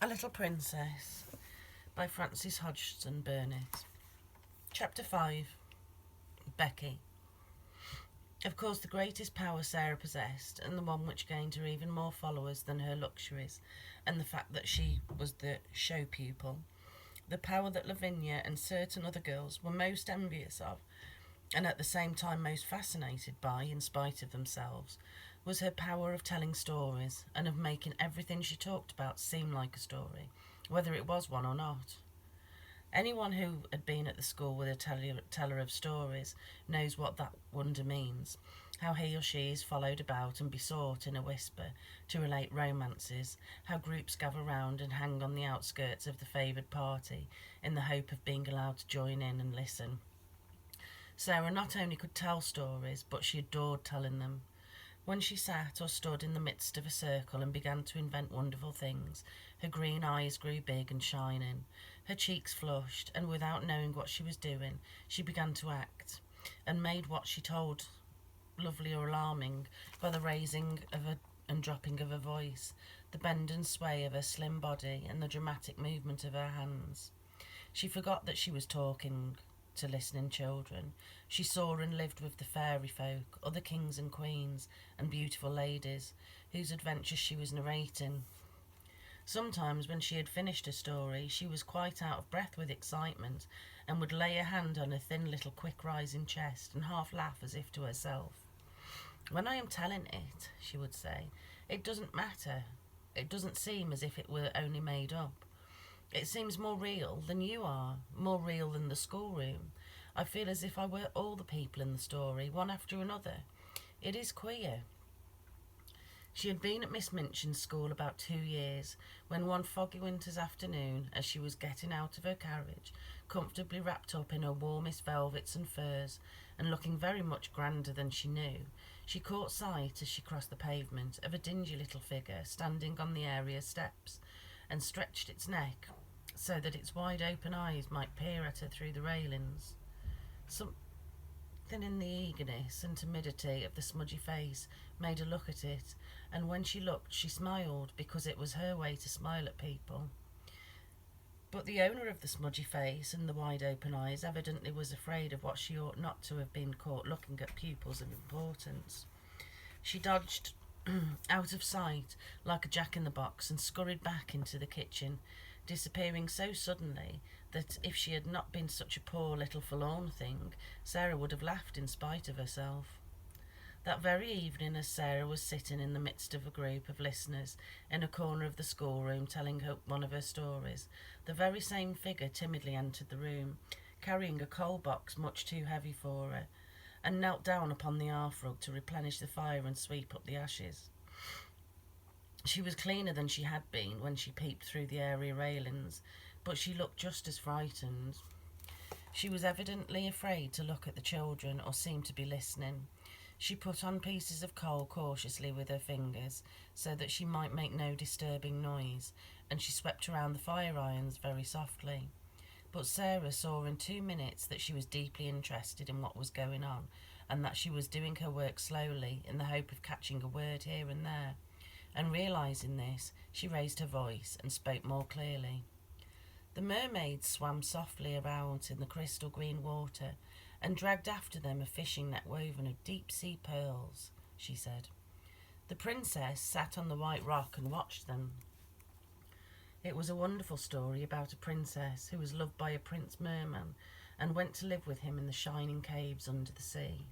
A Little Princess by Frances Hodgson Burnett. Chapter 5. Becky. Of course, the greatest power Sara possessed, and the one which gained her even more followers than her luxuries, and the fact that she was the show pupil, the power that Lavinia and certain other girls were most envious of, and at the same time most fascinated by, in spite of themselves, was her power of telling stories, and of making everything she talked about seem like a story, whether it was one or not. Anyone who had been at the school with a teller of stories knows what that wonder means, how he or she is followed about and besought in a whisper to relate romances, how groups gather round and hang on the outskirts of the favoured party in the hope of being allowed to join in and listen. Sara not only could tell stories, but she adored telling them. When she sat or stood in the midst of a circle and began to invent wonderful things, her green eyes grew big and shining, her cheeks flushed, and without knowing what she was doing, she began to act, and made what she told lovely or alarming by the raising of and dropping of her voice, the bend and sway of her slim body, and the dramatic movement of her hands. She forgot that she was talking to listening children. She saw and lived with the fairy folk, other kings and queens, and beautiful ladies, whose adventures she was narrating. Sometimes, when she had finished a story, she was quite out of breath with excitement, and would lay her hand on her thin little quick-rising chest, and half laugh as if to herself. "When I am telling it," she would say, "it doesn't matter. It doesn't seem as if it were only made up. It seems more real than you are, more real than the schoolroom. I feel as if I were all the people in the story, one after another. It is queer." She had been at Miss Minchin's school about 2 years, when one foggy winter's afternoon, as she was getting out of her carriage, comfortably wrapped up in her warmest velvets and furs, and looking very much grander than she knew, she caught sight, as she crossed the pavement, of a dingy little figure standing on the area steps, and stretched its neck so that its wide open eyes might peer at her through the railings. Something in the eagerness and timidity of the smudgy face made her look at it, and when she looked she smiled, because it was her way to smile at people. But the owner of the smudgy face and the wide open eyes evidently was afraid of what she ought not to have been caught looking at pupils of importance. She dodged out of sight like a jack-in-the-box and scurried back into the kitchen, disappearing so suddenly that if she had not been such a poor little forlorn thing, Sara would have laughed in spite of herself. That very evening, as Sara was sitting in the midst of a group of listeners in a corner of the schoolroom telling her one of her stories, the very same figure timidly entered the room, carrying a coal box much too heavy for her, and knelt down upon the hearthrug to replenish the fire and sweep up the ashes. She was cleaner than she had been when she peeped through the area railings, but she looked just as frightened. She was evidently afraid to look at the children or seem to be listening. She put on pieces of coal cautiously with her fingers, so that she might make no disturbing noise, and she swept around the fire irons very softly. But Sara saw in 2 minutes that she was deeply interested in what was going on, and that she was doing her work slowly in the hope of catching a word here and there, and realising this, she raised her voice and spoke more clearly. The mermaids swam softly about in the crystal green water, and dragged after them a fishing net woven of deep-sea pearls, she said. The princess sat on the white rock and watched them. It was a wonderful story about a princess who was loved by a prince merman, and went to live with him in the shining caves under the sea.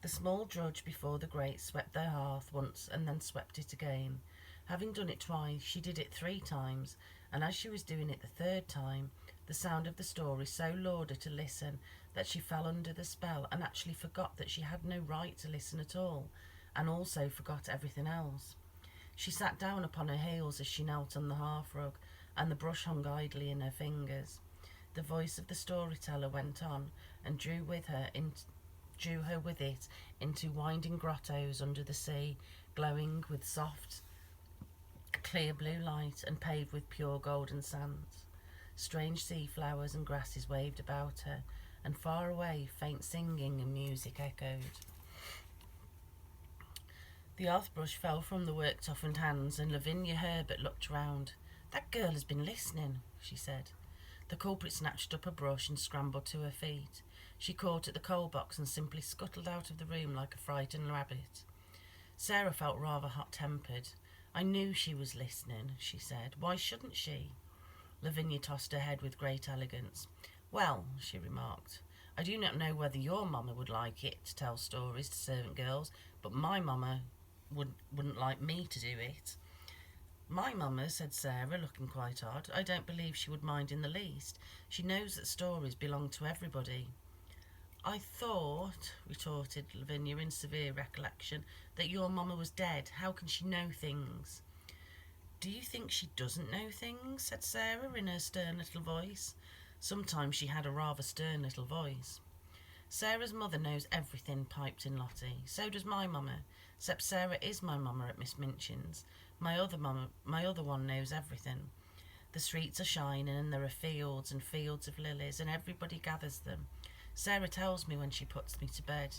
The small drudge before the grate swept their hearth once and then swept it again. Having done it twice, she did it 3 times, and as she was doing it the 3rd time, the sound of the story so lured her to listen that she fell under the spell and actually forgot that she had no right to listen at all, and also forgot everything else. She sat down upon her heels as she knelt on the hearthrug, and the brush hung idly in her fingers. The voice of the storyteller went on, and drew her with it into winding grottos under the sea, glowing with soft, clear blue light and paved with pure golden sands. Strange sea flowers and grasses waved about her, and far away faint singing and music echoed. The hearth brush fell from the work-toughened hands, and Lavinia Herbert looked round. "That girl has been listening," she said. The culprit snatched up a brush and scrambled to her feet. She caught at the coal box and simply scuttled out of the room like a frightened rabbit. Sara felt rather hot-tempered. "I knew she was listening," she said. "Why shouldn't she?" Lavinia tossed her head with great elegance. "Well," she remarked, "I do not know whether your mamma would like it to tell stories to servant girls, but my mamma wouldn't like me to do it." "My mamma," said Sara, looking quite odd. "I don't believe she would mind in the least. She knows that stories belong to everybody." "I thought," retorted Lavinia in severe recollection, "that your mamma was dead. How can she know things?" "Do you think she doesn't know things?" said Sara in her stern little voice. Sometimes she had a rather stern little voice. "Sarah's mother knows everything," piped in Lottie. "So does my mamma, except Sara is my mamma at Miss Minchin's. My other one knows everything. The streets are shining, and there are fields and fields of lilies, and everybody gathers them. Sara tells me when she puts me to bed."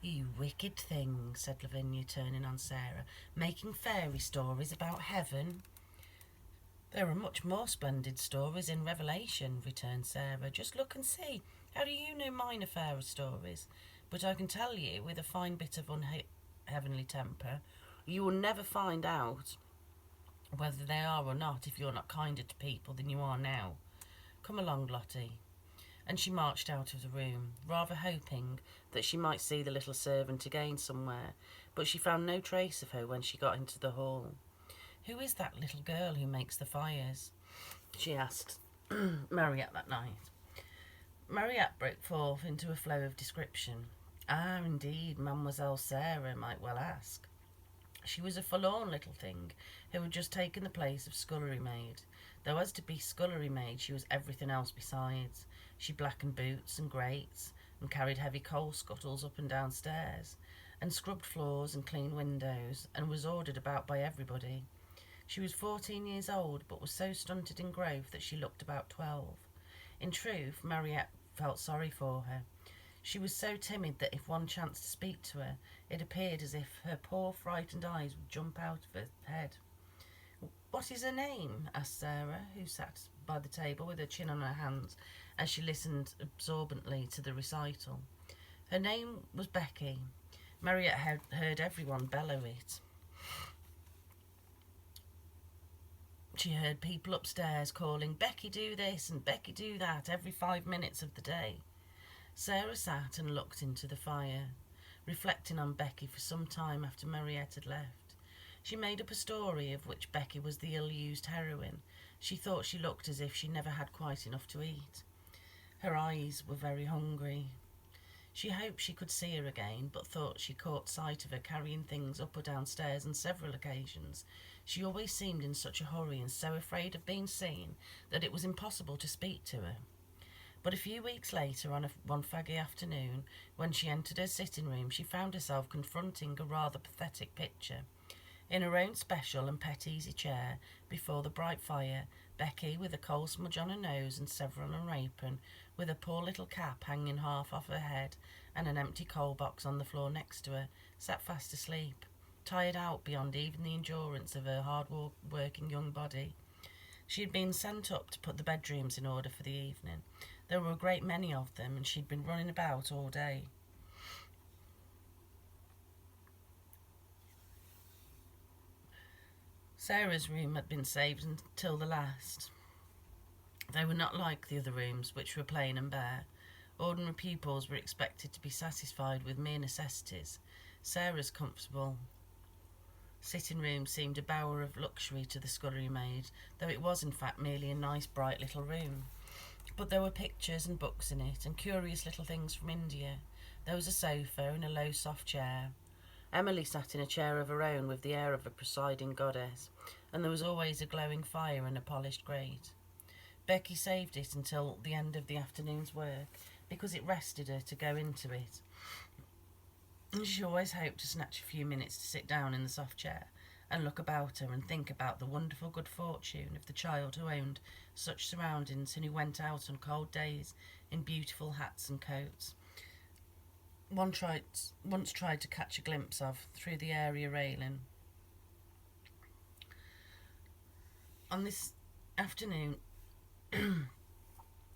"You wicked thing," said Lavinia, turning on Sara. "Making fairy stories about heaven." "There are much more splendid stories in Revelation," returned Sara. "Just look and see. How do you know mine are fairy stories? But I can tell you, with a fine bit of unheavenly temper, you will never find out whether they are or not if you're not kinder to people than you are now. Come along, Lottie." And she marched out of the room, rather hoping that she might see the little servant again somewhere, but she found no trace of her when she got into the hall. "Who is that little girl who makes the fires?" she asked Marriott that night. Marriott broke forth into a flow of description. "Ah, indeed, Mademoiselle Sara might well ask. She was a forlorn little thing who had just taken the place of scullery maid, though as to be scullery maid she was everything else besides. She blackened boots and grates, and carried heavy coal scuttles up and down stairs, and scrubbed floors and cleaned windows, and was ordered about by everybody. She was 14 years old, but was so stunted in growth that she looked about 12. In truth, Marriott felt sorry for her. She was so timid that if one chanced to speak to her, it appeared as if her poor frightened eyes would jump out of her head. "What is her name?" asked Sara, who sat by the table with her chin on her hands as she listened absorbently to the recital. Her name was Becky. Marriott had heard everyone bellow it. She heard people upstairs calling, "Becky, do this," and "Becky, do that," every 5 minutes of the day. Sara sat and looked into the fire, reflecting on Becky for some time after Marriott had left. She made up a story of which Becky was the ill-used heroine. She thought she looked as if she never had quite enough to eat. Her eyes were very hungry. She hoped she could see her again, but thought she caught sight of her carrying things up or downstairs on several occasions. She always seemed in such a hurry and so afraid of being seen that it was impossible to speak to her. But a few weeks later, on one foggy afternoon, when she entered her sitting room, she found herself confronting a rather pathetic picture. In her own special and pet easy chair, before the bright fire, Becky, with a coal smudge on her nose and several on her apron, with a poor little cap hanging half off her head, and an empty coal box on the floor next to her, sat fast asleep, tired out beyond even the endurance of her hard-working young body. She had been sent up to put the bedrooms in order for the evening. There were a great many of them, and she'd been running about all day. Sarah's room had been saved until the last. They were not like the other rooms, which were plain and bare. Ordinary pupils were expected to be satisfied with mere necessities. Sarah's comfortable sitting room seemed a bower of luxury to the scullery maid, though it was in fact merely a nice bright little room. But there were pictures and books in it, and curious little things from India. There was a sofa and a low soft chair. Emily sat in a chair of her own with the air of a presiding goddess, and there was always a glowing fire and a polished grate. Becky saved it until the end of the afternoon's work, because it rested her to go into it, and she always hoped to snatch a few minutes to sit down in the soft chair and look about her and think about the wonderful good fortune of the child who owned such surroundings and who went out on cold days in beautiful hats and coats. Once tried to catch a glimpse of through the area railing. On this afternoon,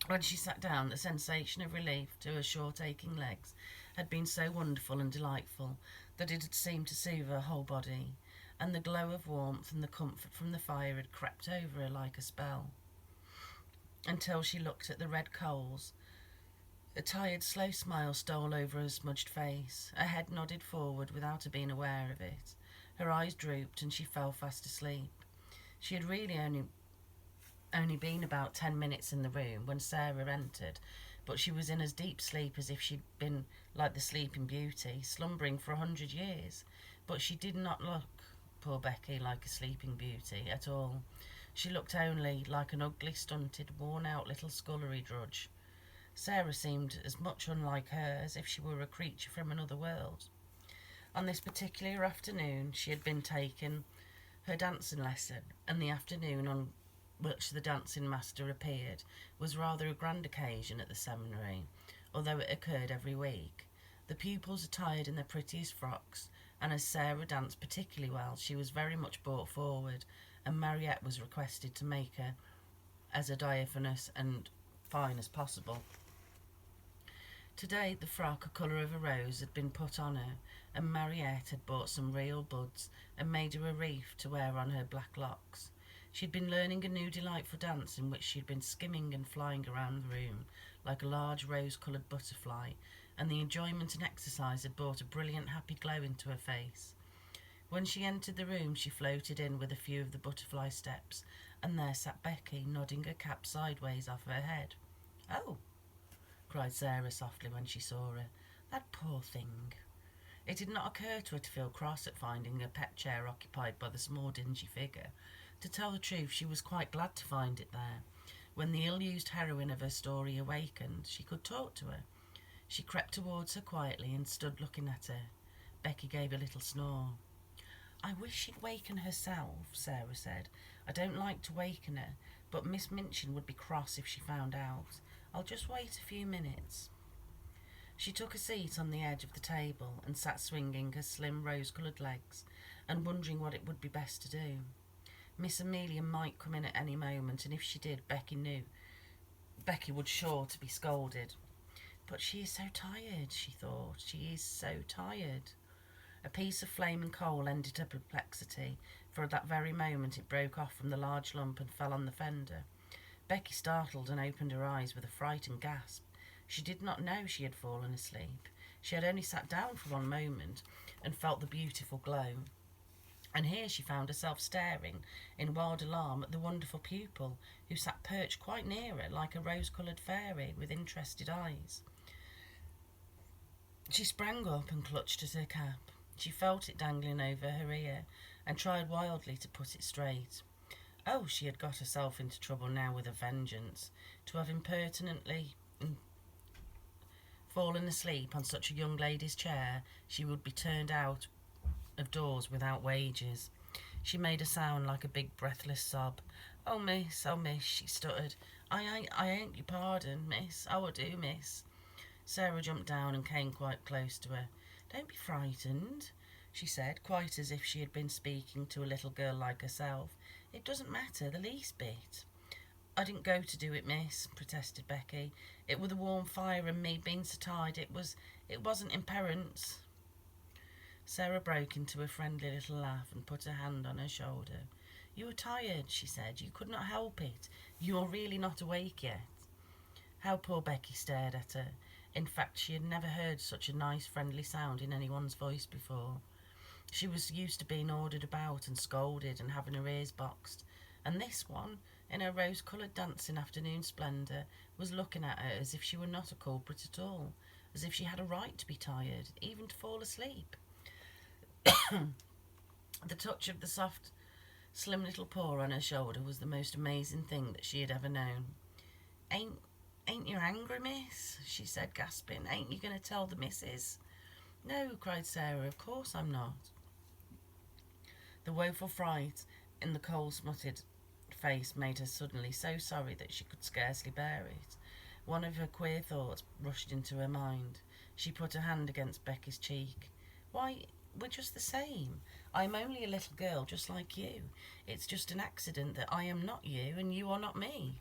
when she sat down, the sensation of relief to her short aching legs had been so wonderful and delightful that it had seemed to soothe her whole body, and the glow of warmth and the comfort from the fire had crept over her like a spell, until she looked at the red coals. A tired, slow smile stole over her smudged face. Her head nodded forward without her being aware of it. Her eyes drooped and she fell fast asleep. She had really only been about 10 minutes in the room when Sara entered, but she was in as deep sleep as if she'd been like the Sleeping Beauty, slumbering for 100 years. But she did not look, poor Becky, like a Sleeping Beauty at all. She looked only like an ugly, stunted, worn-out little scullery drudge. Sara seemed as much unlike her as if she were a creature from another world. On this particular afternoon she had been taking her dancing lesson, and the afternoon on which the dancing master appeared was rather a grand occasion at the seminary, although it occurred every week. The pupils attired in their prettiest frocks, and as Sara danced particularly well, she was very much brought forward, and Mariette was requested to make her as diaphanous and fine as possible. Today the frock, a colour of a rose, had been put on her, and Mariette had bought some real buds and made her a wreath to wear on her black locks. She had been learning a new delightful dance in which she had been skimming and flying around the room like a large rose-coloured butterfly, and the enjoyment and exercise had brought a brilliant, happy glow into her face. When she entered the room she floated in with a few of the butterfly steps, and there sat Becky, nodding her cap sideways off her head. "Oh," cried Sara softly when she saw her. "That poor thing." It did not occur to her to feel cross at finding her pet chair occupied by the small dingy figure. To tell the truth, she was quite glad to find it there. When the ill-used heroine of her story awakened, she could talk to her. She crept towards her quietly and stood looking at her. Becky gave a little snore. "I wish she'd waken herself," Sara said. "I don't like to waken her, but Miss Minchin would be cross if she found out. I'll just wait a few minutes." She took a seat on the edge of the table and sat swinging her slim rose-coloured legs and wondering what it would be best to do. Miss Amelia might come in at any moment, and if she did, Becky would sure to be scolded. "But she is so tired," she thought. "She is so tired." A piece of flaming coal ended her perplexity, for at that very moment it broke off from the large lump and fell on the fender. Becky startled and opened her eyes with a frightened gasp. She did not know she had fallen asleep. She had only sat down for one moment and felt the beautiful glow. And here she found herself staring in wild alarm at the wonderful pupil, who sat perched quite near her like a rose-coloured fairy with interested eyes. She sprang up and clutched at her cap. She felt it dangling over her ear and tried wildly to put it straight. Oh, she had got herself into trouble now with a vengeance. To have impertinently fallen asleep on such a young lady's chair, she would be turned out of doors without wages. She made a sound like a big breathless sob. Oh, miss," she stuttered. I ain't your pardon, miss. Oh, I do, miss." Sara jumped down and came quite close to her. "Don't be frightened," she said, quite as if she had been speaking to a little girl like herself. "It doesn't matter the least bit." "I didn't go to do it, miss," protested Becky. "It were the warm fire and me being so tired. It wasn't in parents." Sara broke into a friendly little laugh and put her hand on her shoulder. "You were tired," she said. "You could not help it. You are really not awake yet." How poor Becky stared at her. In fact, she had never heard such a nice, friendly sound in anyone's voice before. She was used to being ordered about and scolded and having her ears boxed, and this one, in her rose-coloured dancing afternoon splendour, was looking at her as if she were not a culprit at all, as if she had a right to be tired, even to fall asleep. The touch of the soft, slim little paw on her shoulder was the most amazing thing that she had ever known. Ain't you angry, miss?" she said, gasping. "Ain't you going to tell the missus?" "No," cried Sara, "of course I'm not." The woeful fright in the coal-smutted face made her suddenly so sorry that she could scarcely bear it. One of her queer thoughts rushed into her mind. She put her hand against Becky's cheek. "Why, we're just the same. I'm only a little girl just like you. It's just an accident that I am not you and you are not me.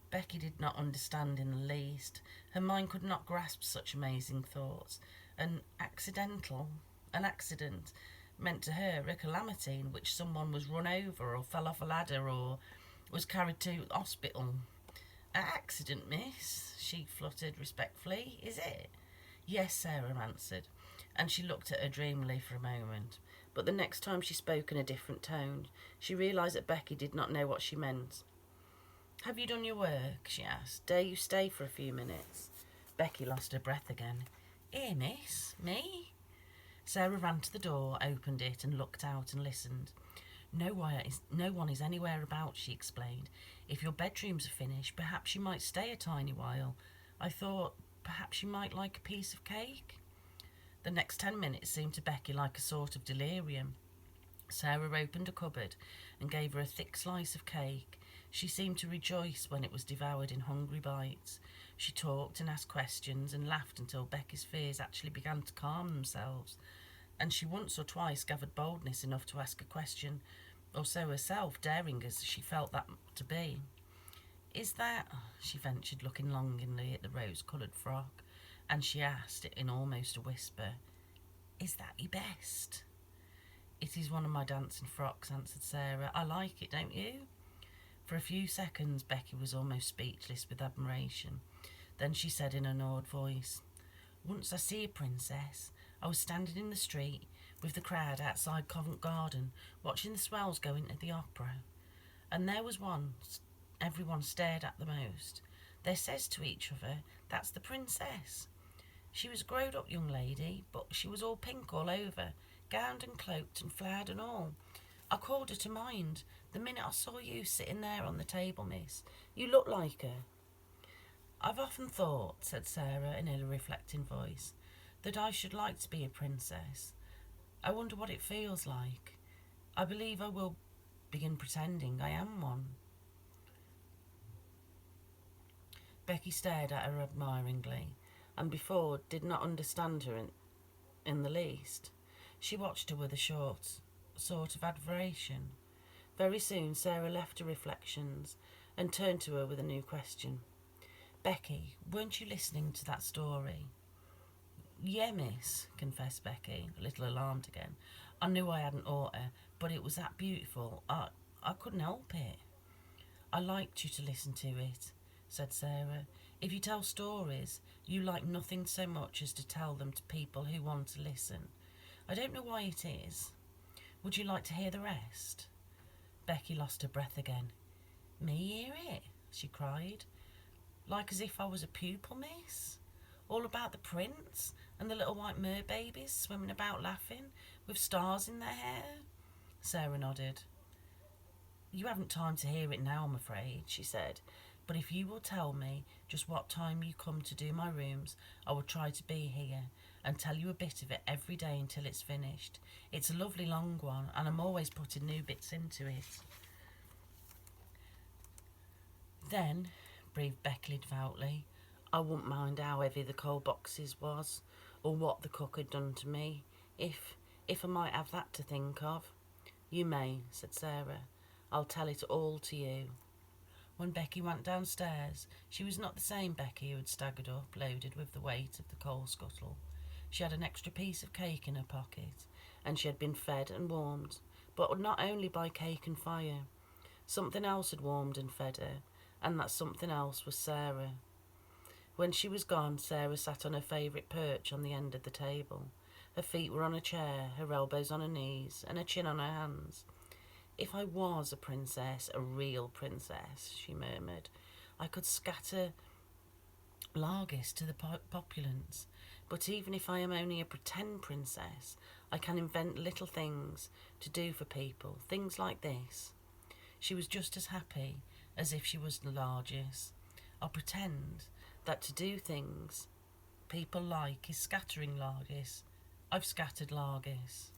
Becky did not understand in the least. Her mind could not grasp such amazing thoughts. An accident meant to her a calamity in which someone was run over or fell off a ladder or was carried to hospital. An accident, miss, she fluttered respectfully. Is it? Yes, Sarah answered, and she looked at her dreamily for a moment. But the next time she spoke in a different tone, she realised that Becky did not know what she meant. Have you done your work? She asked. Dare you stay for a few minutes? Becky lost her breath again. Here, miss. Me? Sarah ran to the door, opened it, and looked out and listened. No one is anywhere about, she explained. If your bedrooms are finished, perhaps you might stay a tiny while. I thought perhaps you might like a piece of cake. The next 10 minutes seemed to Becky like a sort of delirium. Sarah opened a cupboard and gave her a thick slice of cake. She seemed to rejoice when it was devoured in hungry bites. She talked and asked questions and laughed until Becky's fears actually began to calm themselves, and she once or twice gathered boldness enough to ask a question or so herself, daring as she felt that to be. Is that, she ventured, looking longingly at the rose-coloured frock, and she asked it in almost a whisper, is that your best? It is one of my dancing frocks, answered Sarah. I like it, don't you? For a few seconds Becky was almost speechless with admiration. Then she said in an awed voice, once I see a princess. I was standing in the street with the crowd outside Covent Garden, watching the swells go into the opera. And there was one everyone stared at the most. They says to each other, that's the princess. She was a growed-up young lady, but she was all pink all over, gowned and cloaked and flowered and all. I called her to mind the minute I saw you sitting there on the table, miss. You look like her. I've often thought, said Sarah in a reflecting voice, that I should like to be a princess. I wonder what it feels like. I believe I will begin pretending I am one. Becky stared at her admiringly, and before did not understand her in the least. She watched her with a sort of admiration. Very soon Sarah left her reflections and turned to her with a new question. Becky, weren't you listening to that story? Yeah, miss, confessed Becky, a little alarmed again. I knew I hadn't ought to, but it was that beautiful. I couldn't help it. I liked you to listen to it, said Sarah. If you tell stories, you like nothing so much as to tell them to people who want to listen. I don't know why it is. Would you like to hear the rest? Becky lost her breath again. Me hear it? She cried. Like as if I was a pupil, miss? All about the prince and the little white mer-babies swimming about laughing with stars in their hair? Sarah nodded. You haven't time to hear it now, I'm afraid, she said. But if you will tell me just what time you come to do my rooms, I will try to be here and tell you a bit of it every day until it's finished. It's a lovely long one, and I'm always putting new bits into it. Then, breathed Becky devoutly, I wouldn't mind how heavy the coal boxes was, or what the cook had done to me, if I might have that to think of. You may, said Sarah. I'll tell it all to you. When Becky went downstairs, she was not the same Becky who had staggered up, loaded with the weight of the coal scuttle. She had an extra piece of cake in her pocket, and she had been fed and warmed, but not only by cake and fire. Something else had warmed and fed her, and that something else was Sarah. When she was gone, Sarah sat on her favourite perch on the end of the table. Her feet were on a chair, her elbows on her knees, and her chin on her hands. If I was a princess, a real princess, she murmured, I could scatter largesse to the populace. But even if I am only a pretend princess, I can invent little things to do for people, things like this. She was just as happy as if she was the largest. I'll pretend that to do things people like is scattering largesse. I've scattered largesse.